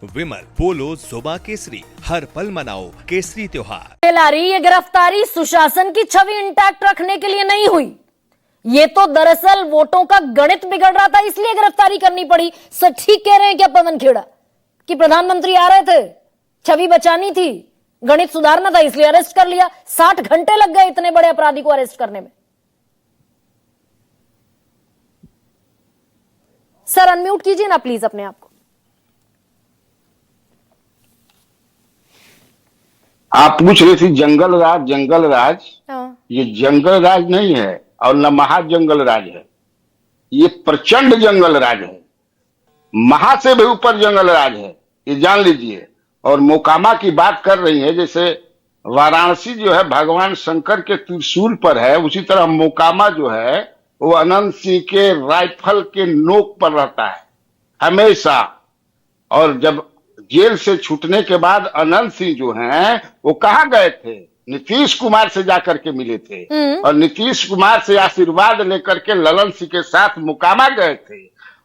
विमल, पोलो, जोबा केसरी, हर पल मनाओ केसरी त्योहार। ये गिरफ्तारी सुशासन की छवि इंटैक्ट रखने के लिए नहीं हुई। ये तो दरअसल वोटों का गणित बिगड़ रहा था, इसलिए गिरफ्तारी करनी पड़ी। सर ठीक कह रहे हैं क्या पवन खेड़ा कि प्रधानमंत्री आ रहे थे, छवि बचानी थी, गणित सुधारना था, इसलिए अरेस्ट कर लिया। 60 घंटे लग गए इतने बड़े अपराधी को अरेस्ट करने में। सर अनम्यूट कीजिए ना प्लीज अपने आप को। आप पूछ रहे थे जंगल राज, जंगल राज। ये जंगल राज नहीं है और न महाजंगल राज है, ये प्रचंड जंगल राज है। महा से भी ऊपर जंगल राज है, ये जान लीजिए। और मोकामा की बात कर रही है, जैसे वाराणसी जो है भगवान शंकर के त्रिशूल पर है, उसी तरह मोकामा जो है वो अनंत सिंह के राइफल के नोक पर रहता है हमेशा। और जब जेल से छूटने के बाद अनंत सिंह जो हैं वो कहाँ गए थे? नीतीश कुमार से जाकर के मिले थे और नीतीश कुमार से आशीर्वाद लेकर के ललन सिंह के साथ मोकामा गए थे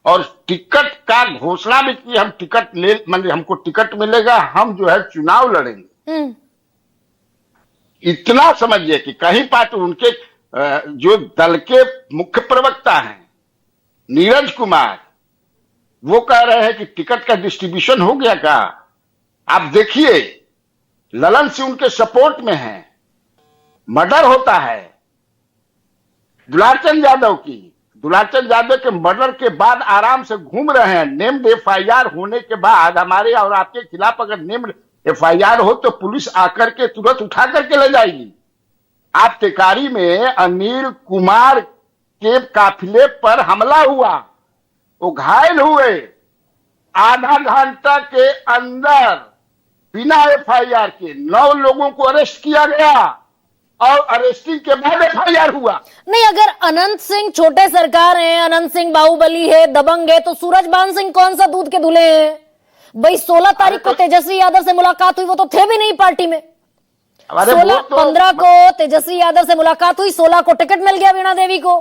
और टिकट का घोषणा भी की। हम टिकट ले, मतलब हमको टिकट मिलेगा, हम जो है चुनाव लड़ेंगे। इतना समझिए कि कहीं पार्टी उनके जो दल के मुख्य प्रवक्ता हैं नीरज कुमार, वो कह रहे हैं कि टिकट का डिस्ट्रीब्यूशन हो गया का। आप देखिए ललन सिंह उनके सपोर्ट में है, मर्डर होता है दुलारचंद यादव के मर्डर के बाद आराम से घूम रहे हैं। नेम्ड एफआईआर होने के बाद हमारे और आपके खिलाफ अगर नेम्ड एफआईआर हो तो पुलिस आकर के तुरंत उठा करके ले जाएगी। आप टेकारी में अनिल कुमार के काफिले पर हमला हुआ, वो घायल हुए, आधा घंटा के अंदर बिना एफआईआर के 9 लोगों को अरेस्ट किया गया और अरेस्टिंग के बाद एफआईआर हुआ। नहीं, अगर अनंत सिंह छोटे सरकार हैं, अनंत सिंह बाहुबली है, दबंग है, तो सूरजभान सिंह कौन सा दूध के धुले हैं? भाई 16 तारीख को तेजस्वी यादव से मुलाकात हुई, वो तो थे भी नहीं पार्टी में। 15 को तेजस्वी यादव से मुलाकात हुई, 16 को टिकट मिल गया वीणा देवी को।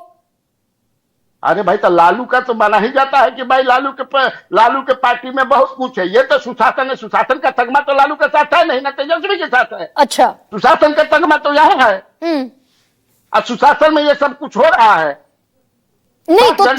अरे भाई, तो लालू का तो माना ही जाता है कि भाई लालू के पार्टी में बहुत कुछ है। ये तो सुशासन है, सुशासन का तगमा तो लालू के साथ है नहीं ना, तेजस्वी के साथ है। अच्छा, सुशासन का तगमा तो यहाँ है और सुशासन में ये सब कुछ हो रहा है। नहीं तो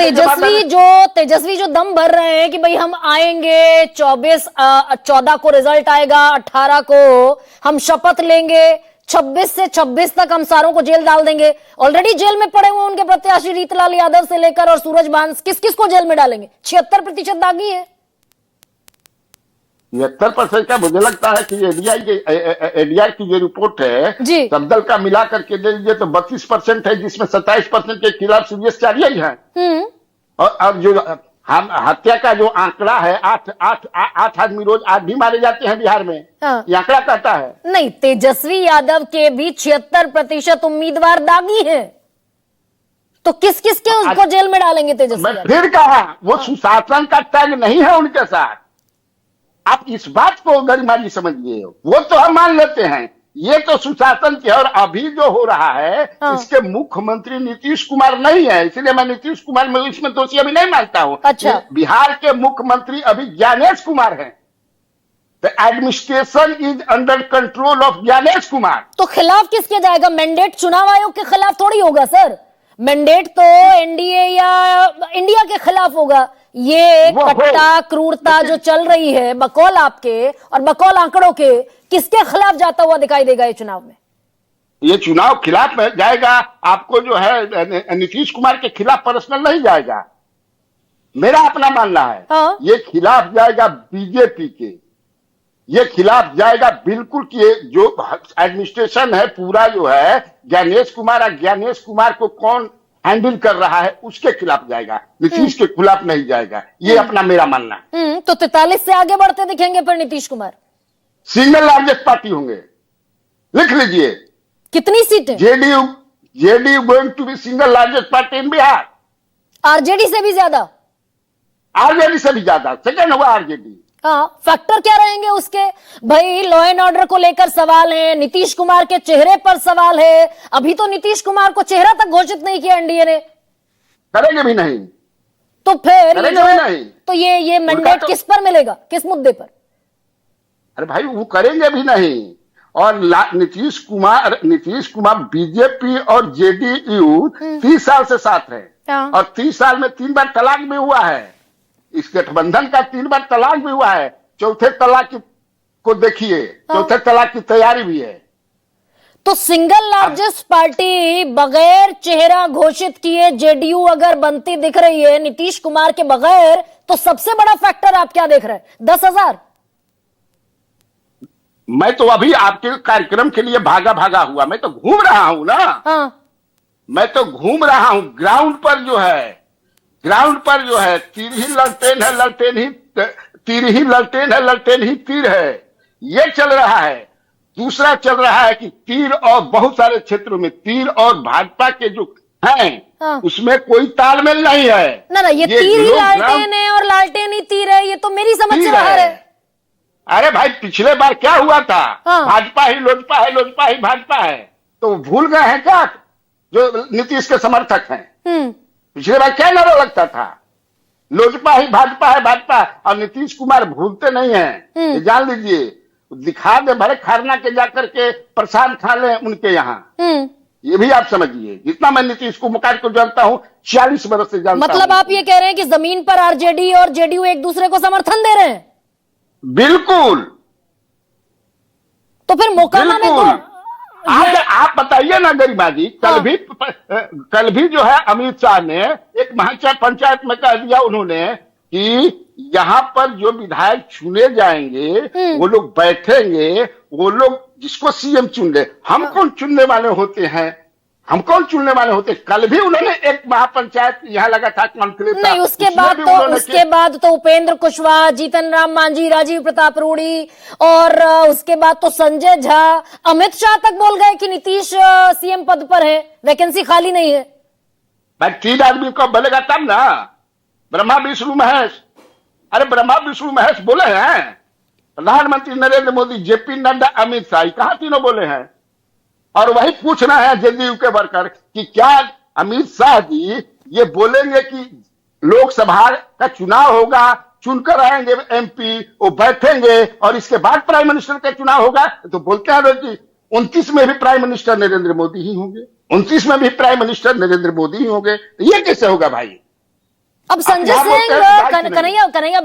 तेजस्वी जो दम भर रहे हैं कि भाई हम आएंगे, 14 को रिजल्ट आएगा, 18 को हम शपथ लेंगे, 26 से 26 तक हम सारों को जेल डाल देंगे। ऑलरेडी जेल में पड़े हुए उनके प्रत्याशी रीतलाल यादव से लेकर और सूरजभान, किस को जेल में डालेंगे? 76% दागी है। 73% का मुझे लगता है कि एडीआई की जो रिपोर्ट है सब दल का मिला करके दे दीजिए तो 32% है, जिसमें 27% के खिलाफ सीरियस चार्जेज हैं। और जो हम हत्या का जो आंकड़ा है, 8 आदमी रोज आज भी मारे जाते हैं बिहार में। ये आंकड़ा कहता है। नहीं, तेजस्वी यादव के भी 76% उम्मीदवार दागी हैं, तो किस के उसको जेल में डालेंगे तेजस्वी? फिर कहा वो सुशासन का टैग नहीं है उनके साथ। आप इस बात को गरिमा जी समझिए, वो तो हम मान लेते हैं, ये तो सुशासन के। और अभी जो हो रहा है इसके मुख्यमंत्री नीतीश कुमार नहीं है, इसलिए मैं नीतीश कुमार में इसमें दोषी अभी नहीं मानता हूं। अच्छा, बिहार के मुख्यमंत्री अभी ज्ञानेश कुमार हैं। The administration is under control of Gyanesh Kumar. तो खिलाफ किसके जाएगा? मैंडेट चुनाव आयोग के खिलाफ थोड़ी होगा सर, मैंडेट तो एनडीए या इंडिया के खिलाफ होगा। ये कट्टा क्रूरता जो चल रही है बकौल आपके और बकौल आंकड़ों के, किसके खिलाफ जाता हुआ दिखाई देगा ये चुनाव में? ये चुनाव खिलाफ में जाएगा, आपको जो है नीतीश कुमार के खिलाफ पर्सनल नहीं जाएगा, मेरा अपना मानना है। ये खिलाफ जाएगा बीजेपी के, ये खिलाफ जाएगा बिल्कुल कि जो एडमिनिस्ट्रेशन है पूरा जो है ज्ञानेश कुमार को कौन हैंडल कर रहा है उसके खिलाफ जाएगा, नीतीश के खिलाफ नहीं जाएगा। ये अपना मेरा मानना है। तो 43 से आगे बढ़ते दिखेंगे फिर Nitish Kumar? Single largest party होंगे, लिख लीजिए। कितनी सीटें? JDU going to be single largest party in Bihar. RJD से भी ज्यादा? आरजेडी से भी ज्यादा, सेकेंड हुआ आरजेडी। हाँ, फैक्टर क्या रहेंगे उसके? भाई लॉ एंड ऑर्डर को लेकर सवाल है, नीतीश कुमार के चेहरे पर सवाल है। अभी तो नीतीश कुमार को चेहरा तक घोषित नहीं किया एनडीए ने, करेंगे भी नहीं। तो फिर ये मैंडेट किस पर मिलेगा, किस मुद्दे पर? अरे भाई वो करेंगे भी नहीं। और नीतीश कुमार बीजेपी और जेडीयू 30 साल से साथ है, और 30 साल में 3 बार तलाक भी हुआ है। इस गठबंधन का 3 बार तलाक भी हुआ है। चौथे तलाक को देखिए, चौथे तलाक की तैयारी भी है। तो सिंगल लार्जेस्ट पार्टी बगैर चेहरा घोषित किए जेडीयू अगर बनती दिख रही है नीतीश कुमार के बगैर, तो सबसे बड़ा फैक्टर आप क्या देख रहे हैं? 10,000? मैं तो अभी आपके कार्यक्रम के लिए भागा हुआ, मैं तो घूम रहा हूं ना। हाँ। मैं तो घूम रहा हूं। ग्राउंड पर जो है तीर ही ललटेन है, ललटेन ही तीर ही ललटेन है, ललटेन ही तीर है, ये चल रहा है। दूसरा चल रहा है कि तीर और बहुत सारे क्षेत्रों में तीर और भाजपा के जो हैं उसमें कोई तालमेल नहीं है। ना ये तीर ही लालटेन है और लालटेन ही तीर है, ये तो मेरी समझ से बाहर है। अरे भाई पिछले बार क्या हुआ था? भाजपा ही लोजपा है, लोजपा ही भाजपा है। तो भूल गए हैं क्या जो नीतीश के समर्थक हैं? पिछले बार क्या नारा लगता था? लोजपा ही भाजपा है, भाजपा। और नीतीश कुमार भूलते नहीं है, ये जान लीजिए। दिखा दे भले खरना के जाकर के प्रसाद खा ले उनके यहाँ, ये भी आप समझिए। जितना मैं नीतीश कुमार को जानता हूँ, 40 वर्ष से जानता हूँ। मतलब आप ये कह रहे हैं कि जमीन पर आरजेडी और जेडीयू एक दूसरे को समर्थन दे रहे हैं? बिल्कुल। तो फिर मोकामा में आप बताइए ना गरिमा जी, कल भी जो है अमित शाह ने एक पंचायत में कह दिया उन्होंने कि यहाँ पर जो विधायक चुने जाएंगे वो लोग बैठेंगे, वो लोग जिसको सीएम चुन ले। हम कौन चुनने वाले होते हैं? हम कौन चुनने वाले होते? कल भी उन्होंने एक महापंचायत यहाँ लगा था, कॉन्क्लेव। नहीं, उसके बाद तो उपेंद्र कुशवाहा, जीतन राम मांझी, राजीव प्रताप रूडी और उसके बाद तो संजय झा, अमित शाह तक बोल गए कि नीतीश सीएम पद पर है, वैकेंसी खाली नहीं है। भाई 3 आदमी को बोलेगा तब ना। ब्रह्मा विष्णु महेश, अरे ब्रह्मा विष्णु महेश बोले हैं प्रधानमंत्री नरेंद्र मोदी, जेपी नड्डा, अमित शाह, कहां तीनों बोले हैं? और वही पूछना है जेडीयू के वर्कर कि क्या अमित शाह जी ये बोलेंगे कि लोकसभा का चुनाव होगा, चुनकर आएंगे एमपी, वो बैठेंगे और इसके बाद प्राइम मिनिस्टर का चुनाव होगा? तो बोलते हैं कि 29 में भी प्राइम मिनिस्टर नरेंद्र मोदी ही होंगे, 29 में भी प्राइम मिनिस्टर नरेंद्र मोदी ही होंगे। ये कैसे होगा भाई? अब संजय सिंह कन्हैया